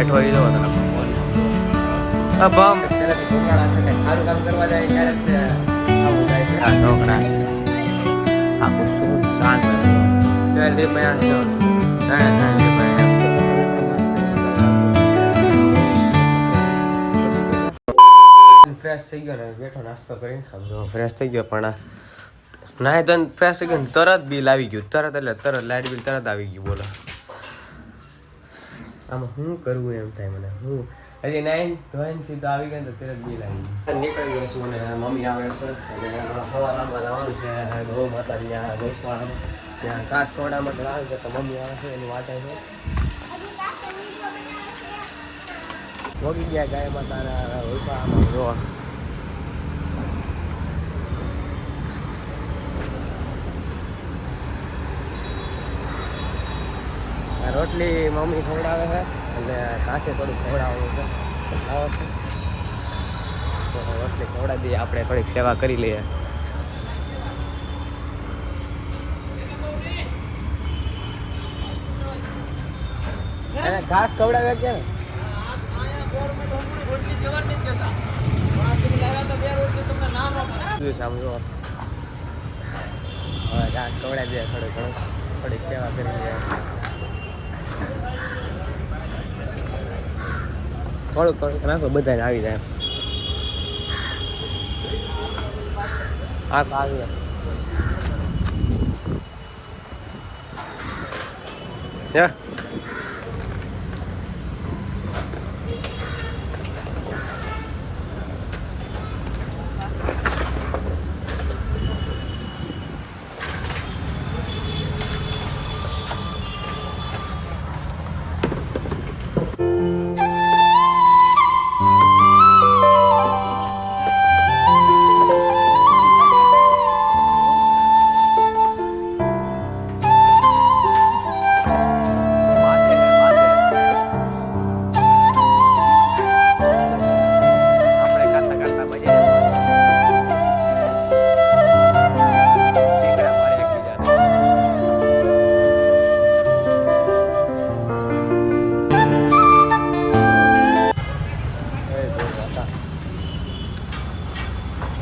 બેઠો હોય તો તને બમ સારું કામ કરવા જાય ત્યારે આવું થાય છે. આ છોકરા આખું શું શાંત ત્યારે લે ભાઈ જો ફ્રેશ થઈ ગયો ને બેઠો નાસ્તો કરીને સમજો ફ્રેશ થઈ ગયો પણ ના તો ફ્રેશ થઈ ગયો તરત બિલ આવી ગયું તરત એટલે તરત લાઇટ બિલ તરત આવી ગયું બોલો આમાં શું કરવું એમ થાય મને હું હજી નાઈન ધોઈને સીધો આવી ગયો તો તરત બિલ આવી ગયું નીકળી ગયો છું ને મમ્મી આવે છે અને સવાર લાંબા જવાનું છે ગૌ માતા ત્યાં ગૌશાળા ત્યાં ઘાસ ખવડા માટે આવે છે તો મમ્મી આવે છે એની વાટે છે વગી ગયા ગાય માતાના ગૌશાળામાં જોવા રોટલી મમ્મી ખવડાવે છે એટલે કાશે થોડુંક ખવડાવવું છે ખાવો છે તો રોટલી ખવડાવી દઈએ આપણે થોડીક સેવા કરી લઈએ. એને ઘાસ ખવડાવે કે સમજો હવે ઘાસ ખવડાવી દઈએ થોડીક સેવા કરી લઈએ. થોડુંક નાખો બધાને આવી જાય આવી જાય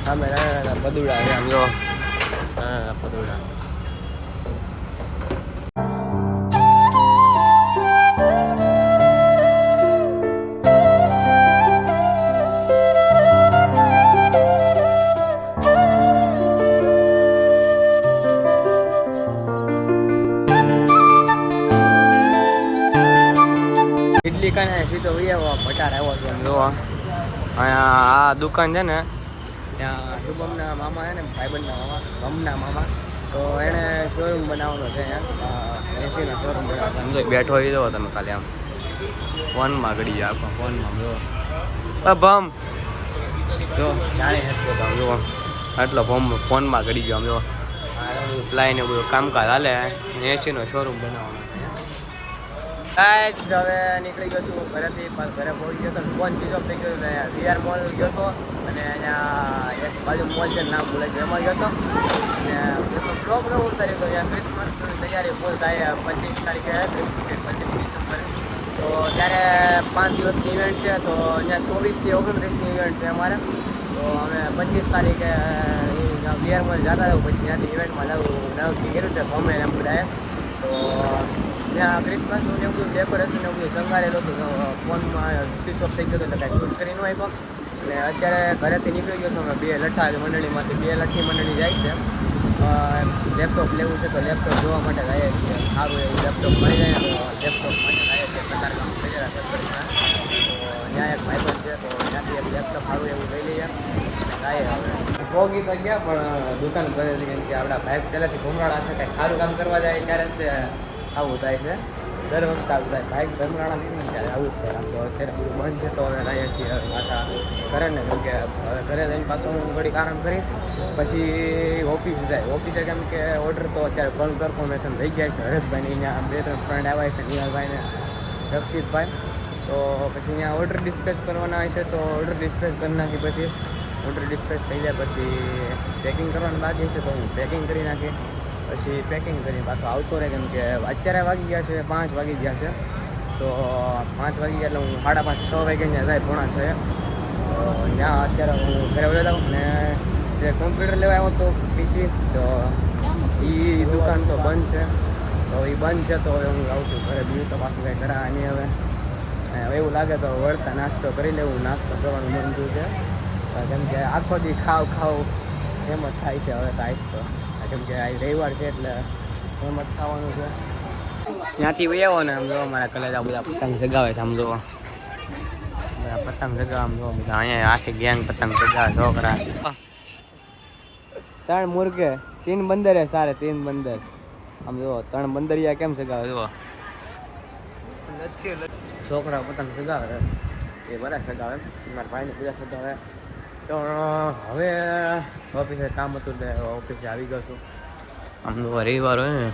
સામે નાના પદુડા છે આમ જો હા પદુડા ઇડલી કાંઈ સીધો વૈયા ભટાર આવ્યો છે જો અહીંયા આ દુકાન છે ને ત્યાં શુભમના મામા છે ને ભાઈબંધના મામા ગમના મામા તો એણે શોરૂમ બનાવવાનો છે અહીંયા એસીનો શોરૂમ બનાવવાનો સમજો બેઠો હોય તો તમે ખાલી આમ ફોનમાં ગળી જાય આખો ફોનમાં જો બમ જો જાણી શકતો તો જો આટલો ફોનમાં ગળી ગયો આમ જો લાઈને બધું કામકાજ હાલે એસીનો શોરૂમ બનાવવાનો હવે નીકળી ગયો છું ઘરેથી ઘરે પહોંચી ગયો તો ફોન સ્વિચ ઓફ થઈ ગયો વીઆર મોલ ગયો હતો અને અહીંયા એક બાજુ મોલ છે નામ ભૂલાય છે એમાં ગયો હતો અને પ્રોગ્રામ ઉતાર્યો હતો ત્યાં ક્રિસમસની તૈયારી ફૂલ થાય 25 તારીખે 25 ડિસેમ્બર તો ત્યારે 5 દિવસની ઇવેન્ટ છે તો અહીંયા 24 થી 29ની ઇવેન્ટ છે અમારે તો અમે 25 તારીખે વીઆર મોલ જતા હતા પછી ત્યાંથી ઇવેન્ટમાં નક્કી કર્યું છે અમે એમ બધાએ તો ત્યાં ક્રિસમસનું એવું બધું ડેકોરેશન એવું બધું સંભાળેલું હતું ફોનમાં સ્વિચ ઓફ થઈ ગયો હતો એટલે કાંઈ શૂટ કરી ન આપ્યો એટલે અત્યારે ઘરેથી નીકળી ગયો છું અમે 2 લઠ્ઠા મંડળીમાંથી 2 લઠ્ઠી મંડળી જાય છે લેપટોપ લેવું છે તો લેપટોપ જોવા માટે જઈએ છીએ સારું એવું લેપટોપ મળી જાય ને તો લેપટોપ માટે જઈએ છીએ કતારગામ ખજરા સત્તરમાં તો ત્યાં એક ભાઈબંધ છે તો ત્યાંથી એક લેપટોપ સારું એવું લઈ લઈએ જાય હવે ભોગી તો ગયા પણ દુકાન કરે છે કેમ કે આપણા ભાઈ પહેલાંથી ઘુમરાળા છે કંઈક સારું કામ કરવા જાય ત્યારે આવું થાય છે દર વખતે આવું થાય બાઇક ધર્મરાળા નીકળે ત્યારે આવું જ થાય આમ તો અત્યારે બધું બંધ છે તો હવે રહીએ છીએ પાછા ઘરે ને કેમ કે હવે ઘરે જઈને પાછો હું ઘડીક આરામ કરી પછી ઓફિસે જાય ઓફિસે કેમ કે ઓર્ડર તો અત્યારે કન્ફર્મેશન થઈ ગયા છે હરેશભાઈને અહીંયા 2-3 ફ્રેન્ડ આવ્યા છે નિહાલભાઈને રક્ષિતભાઈ તો પછી અહીંયા ઓર્ડર ડિસ્પેચ કરવાના હોય છે તો ઓર્ડર ડિસ્પેચ કરી નાખી પછી ઓર્ડર ડિસ્પેચ થઈ જાય પછી પેકિંગ કરવાનું બાકી છે તો હું પેકિંગ કરી નાખી પછી પેકિંગ કરીને પાછો આવતો રહે કેમ કે અત્યારે વાગી ગયા છે 5 વાગી ગયા છે તો 5 વાગે એટલે હું 5:30 6 વાગે ત્યાં જાય 5:45 તો ત્યાં અત્યારે હું ઘરે વયો જાઉં ને જે કોમ્પ્યુટર લેવા આવ્યો હતો પીસી તો એ દુકાન તો બંધ છે તો એ બંધ છે તો હવે હું આવું છું ઘરે બીજું તો પાછું કંઈ કરા નહીં હવે એવું લાગે તો વળતા નાસ્તો કરી લેવું નાસ્તો કરવાનું મન થયું છે કેમ કે આખો દી ખાવ એમ જ થાય છે હવે તો આવીશ તો કેમ કે આ રવિવાર છે એટલે એમ જ ખાવાનું છે ત્યાંથી આવ્યો ને આમ જો મારા કલેજા બધા પતંગ સગાવે છે આમ જો બધા પતંગ સગાવે આમ જો બધા અહીંયા આખી ગેંગ પતંગ સગાવે છોકરા 3 મુર્ગે 3 બંદર હે સારે 3 બંદર આમ જો 3 બંદરિયા કેમ સગાવે જો છોકરા પતંગ સગાવે એ બધા સગાવે મારા ભાઈને બધા સગાવે તો હવે ઓફિસે કામ હતું એટલે ઓફિસે આવી ગયો છું આમ તો રવિવાર હોય ને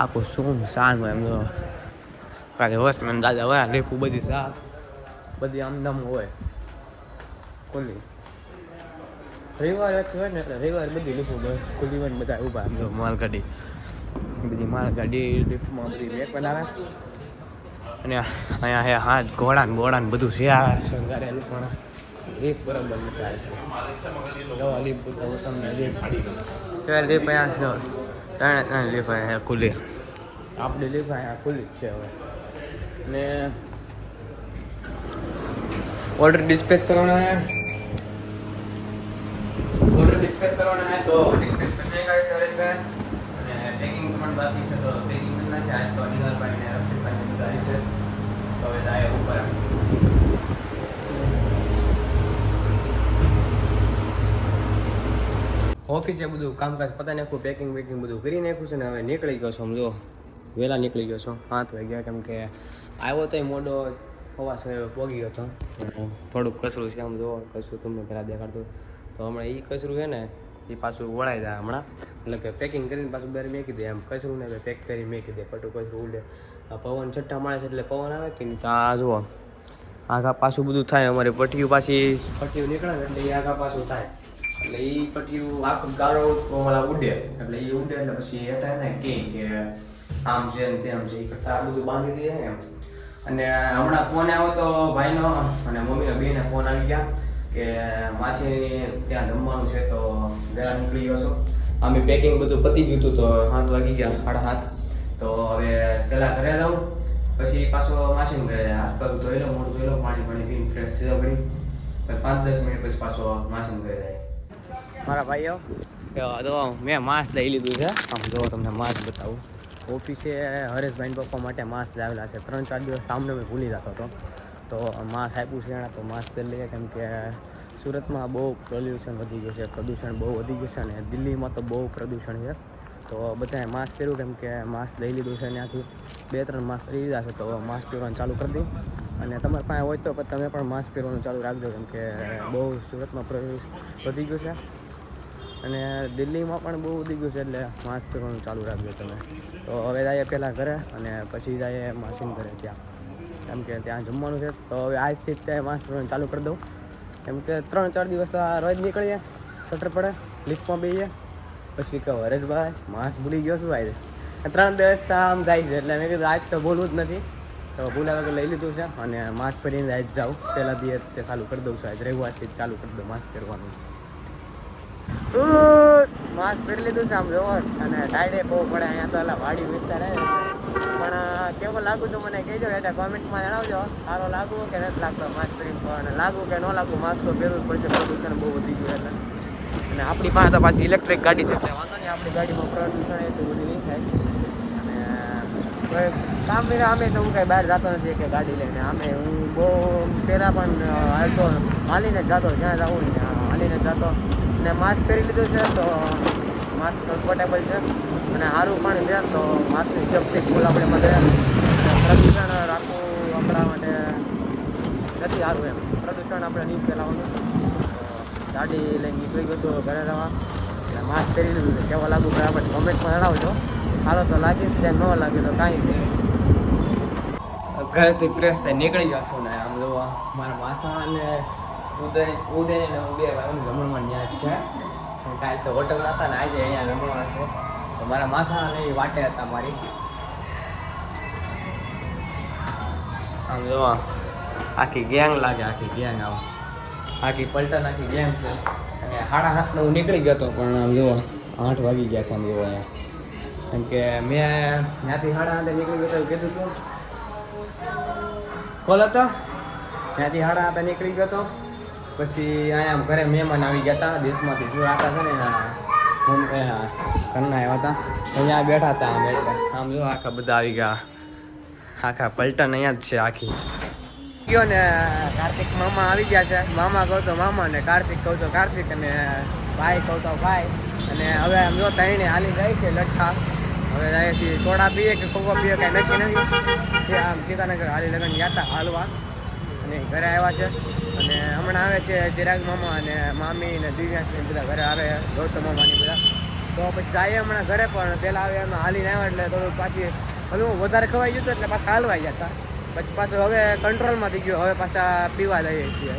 આખું શું શાંત હોય એમ તો કાલે વોચમેન દાદા હોય લેપું બધી સાફ બધી આમદામ હોય ખુલ્લી રવિવાર હોય ને એટલે રવિવાર બધી લીફું ખુલ્લી હોય ને બધા ઊભા આમ માલગાડી બધી માલગાડી લીફ્ટમાં બધી મેક બનાવે અને અહીંયા હે હાથ ઘોડા ને બોડા ને બધું છે આ શણગારેલું પણ એક બરાબર નથી દવા લીપ તમને લીપ લીપ અહીંયા ત્રણ લીપ અહીંયા ખુલ્લી આપણી લીપ અહીંયા ખુલ્લી જ છે હવે ને ઓર્ડર ડિસ્પેચ કરવાના है ऑर्डर डिस्पैच करवाना है तो डिस्पैच करने का सर्च है અને પેકિંગ પણ બાકી છે તો પેકિંગ કરना है आज तो अनिल भाई ने अक्षय भाई ने बताई છે તો હવે જાય ઉપર ઓફિસે બધું કામકાજ પતા નાખ્યું પેકિંગ વેકિંગ બધું કરી નાખ્યું છે ને હવે નીકળી ગયો છું સમજો વહેલા નીકળી ગયો છું 7 વાગ્યા કેમ કે આવ્યો તો મોડો હવા છે પોગી ગયો હતો થોડુંક કચરું છે આમ જો કચરું તમને પહેલાં દેખાડતું તો હમણાં એ કચરું છે ને એ પાછું વળાઈ જાય હમણાં એટલે કે પેકિંગ કરીને પાછું બહાર મેકી દે એમ કચરું ને પેક કરી મેકી દે પટું કચરું ઉડે પવન છઠ્ઠા માળે છે એટલે પવન આવે કે નહીં તો આ જુઓ આઘા પાછું બધું થાય અમારી પટ્ટીઓ પટ્ટીઓ નીકળે એટલે એ આઘા પાછું થાય એટલે એ પટ્ટીઓ આખું ગાળો માળા ઉડે એટલે એ ઉડે એટલે પછી એટા થાય કે આમ છે ને તેમ છે એ કરતાં આ બધું બાંધી દે એમ અને હમણાં ફોન આવ્યો તો ભાઈનો અને મમ્મીનો બેને ફોન આવી ગયા કે માસી ત્યાં જમવાનું છે તો વહેલા નીકળી ગયો છો અમે પેકિંગ બધું પતી ગયું હતું તો 7 વાગી ગયા 7:30 તો હવે પહેલાં ઘરે જાઉં પછી પાછો માસીને ઘરે હાથ પગ ધોઈ લો મોઢું ધોઈ લો પાણી પીને ફ્રેશ થઈ જાઉં પછી 5-10 મિનિટ પછી પાછો માસીને ઘરે જાય મારા ભાઈઓ તો મેં માસ્ક લઈ લીધું છે આમ જો તમને માસ્ક બતાવું ઓફિસે હરેશભાઈ પપ્પા માટે માસ્ક લાવેલા છે 3-4 દિવસ સામને મેં ભૂલી જતો હતો તો માસ્ક આપ્યું છે તો માસ્ક લઈ લઈએ કેમ કે સુરતમાં બહુ પોલ્યુશન વધી ગયું છે પ્રદૂષણ બહુ વધી ગયું છે અને દિલ્હીમાં તો બહુ પ્રદૂષણ છે તો બધાએ માસ્ક પહેર્યું કેમ કે માસ્ક લઈ લીધું છે ત્યાંથી 2-3 માસ્ક લઈ લીધા છે તો માસ્ક પહેરવાનું ચાલુ કરી દઈ અને તમારી પાસે હોય તો તમે પણ માસ્ક પહેરવાનું ચાલુ રાખજો કેમ કે બહુ સુરતમાં પ્રદૂષણ વધી ગયું છે અને દિલ્હીમાં પણ બહુ વધી ગયું છે એટલે માસ્ક પહેરવાનું ચાલુ રાખજો તમે તો હવે જઈએ પહેલાં ઘરે અને પછી જઈએ માસીને ઘરે ત્યાં કેમ કે ત્યાં જમવાનું છે તો હવે આજથી જ ત્યાં માસ્ક પહેરવાનું ચાલુ કરી દઉં કેમ કે 3-4 દિવસ તો આ રોજ નીકળીએ શટર પડે લિફ્ટમાં બેસીએ પછી કહો હરેશભાઈ માસ્ક ભૂલી ગયો શું ભાઈ 3 દિવસ તો આમ જાય છે એટલે મેં કીધું આજ તો બોલવું જ નથી તો બોલા વગર લઈ લીધું છે અને માસ્ક પહેરીને આજ જાઉં પહેલાં દી તે ચાલુ કરી દઉં છું આજ રવિવારથી જ ચાલુ કરી દઉં માસ્ક પહેરવાનું માસ્ક પહેરી લીધું છે આમ જોવો અને ટાઈડે બહુ પડે અહીંયા તો એટલે વાડી વિસ્તાર આવે પણ કેવો લાગુ છું મને કહેજો એટલે કોમેન્ટમાં જણાવજો સારો લાગુ કે નથી લાગતો માસ્ક પહેરીને પણ લાગુ કે ન લાગુ માસ્ક તો પહેરવું જ પડશે પ્રદૂષણ બહુ વધી ગયું એટલે અને આપણી પાસે તો પાછી ઇલેક્ટ્રિક ગાડી છે એટલે વાંધો નહીં આપણી ગાડીમાં પ્રદૂષણ એટલું બધું નહીં થાય અને કામ કર્યા અમે તો હું કાંઈ બહાર જતો નથી કે ગાડી લઈને અમે હું બહુ પહેલાં પણ હાલતો હાલીને જ જતો જ્યાં જવું ને હાલીને જ જતો અને માસ્ક પહેરી લીધું છે તો માસ્ક કમ્ફર્ટેબલ છે અને સારું પણ છે તો માસ્કની સેફ્ટી ફૂલ આપણે માટે પ્રદૂષણ રાખવું આપણા માટે નથી સારું એમ પ્રદૂષણ આપણે નહીં ફેલાવવાનું ગાડી લઈને નીકળી ગયો તો ઘરે રહેવા એટલે માસ્ક પહેરી લીધું છે કેવા લાગુ કે આપણે કોમેન્ટમાં જણાવજો સારો તો લાગે ત્યાં ન લાગે તો કાંઈ નહીં ઘરેથી ફ્રેશ થઈ નીકળી ગયો છું ને આમ જોવા મારા માસા અને ઉદય ને હું 2 ભાઈઓનું જમણમાં ન્યા જ છે કાલે તો હોટલમાં હતા ને આજે અહીંયા જમણમાં છે તો મારા માસા અને એ વાટે હતા મારી આમ જો આખી ગેંગ લાગે, આખી ગેંગ આમ આખી પલટન આખી ગેંગ છે. અને 7:30 હું નીકળી ગયો હતો, પણ આમ જુઓ 8 વાગી ગયા છે. આમ જુઓ અહીંયા, કેમ કે મેં ત્યાંથી 8:30 નીકળી ગયો તો કીધું તું ખોલો તો, ત્યાંથી 8:30 નીકળી ગયો હતો. પછી અહીંયા આમ ઘરે મહેમાન આવી ગયા હતા, દેશમાંથી શું હતા છે ને ઘરના આવ્યા હતા, અહીંયા બેઠા હતા. આમ એટલે આમ જો આખા બધા આવી ગયા, આખા પલટન અહીંયા જ છે આખી. ગયો ને કાર્તિક મામા આવી ગયા છે. મામા કહું તો મામા, ને કાર્તિક કહું તો કાર્તિક, અને ભાઈ કહું તો ભાઈ. અને હવે આમ જો ત્રણે હાલી જાય છે લઠ્ઠા. હવે જાય છે સોડા પીએ કે કોકો પીએ કાંઈ નક્કી નથી. આમ સીતાનગર હાલી લગન ગયા હતા હાલવા, અને ઘરે આવ્યા છે. અને હમણાં આવે છે ચિરાગ મામા અને મામી ને દિવ્યાંશ બધા ઘરે આવે, ગૌતમ મામાની બધા. તો પછી જાય હમણાં ઘરે, પણ પહેલાં આવે એમાં હાલીને આવ્યા એટલે થોડું પાછી હલવું વધારે ખવાઈ ગયું હતું એટલે પાછા હાલવાઈ જતા. પછી પાછું હવે કંટ્રોલમાં થઈ ગયું. હવે પાછા પીવા જઈએ છીએ.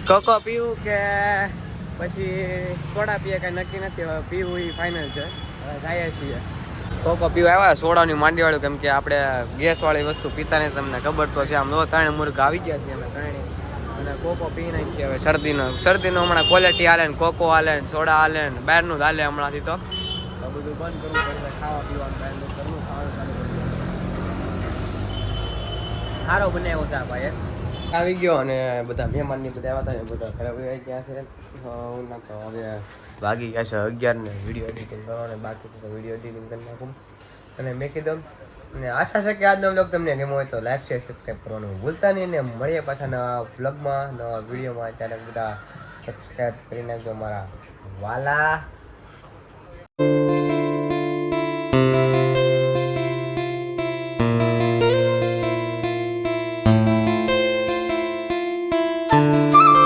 કોકો પીવું કે પછી સોડા પીએ કાંઈ નક્કી નથી. હવે પીવું એ ફાઇનલ છે. હવે જઈએ છીએ કોકો પીવા આવ્યા. સોડાની માંડીવાળું, કેમ કે આપણે ગેસવાળી વસ્તુ પીતા નહીં, તમને ખબર તો છે. આમ જો 3 મુર્ગા આવી ગયા છે અમે 3, અને કોકો પી નાખીએ. હવે શરદીનો હમણાં ક્વોલિટી હાલે ને, કોકો હાલે ને, સોડા હાલે ને, બહારનું જ હાલે હમણાંથી. તો બધું બંધ કરવું પડે, ખાવા પીવાનું બહારનું ઘરનું ખાવાનું ચાલુ કરવું. સારો બનાવ્યો છે ભાઈ, આવી ગયો. અને બધા મહેમાનની બધા આવ્યા હતા, બધા ઘરે આવી ગયા છે. હું ના તો હવે વાગી ગયા છે 11 ને વિડીયો એડિટિંગ કરવાનું બાકી છે, તો વિડીયો એડિટિંગ કરી નાખું. અને મેં કીધું, અને આશા છે કે આજનો વ્લોગ તમને ગમ્યો હોય તો લાઈક શેર સબસ્ક્રાઈબ કરવાનું ભૂલતા નહીં. ને મળીએ પાછા નવા વ્લોગમાં, નવા વિડીયોમાં. ત્યારે બધા સબસ્ક્રાઈબ કરી નાખજો મારા વાલા.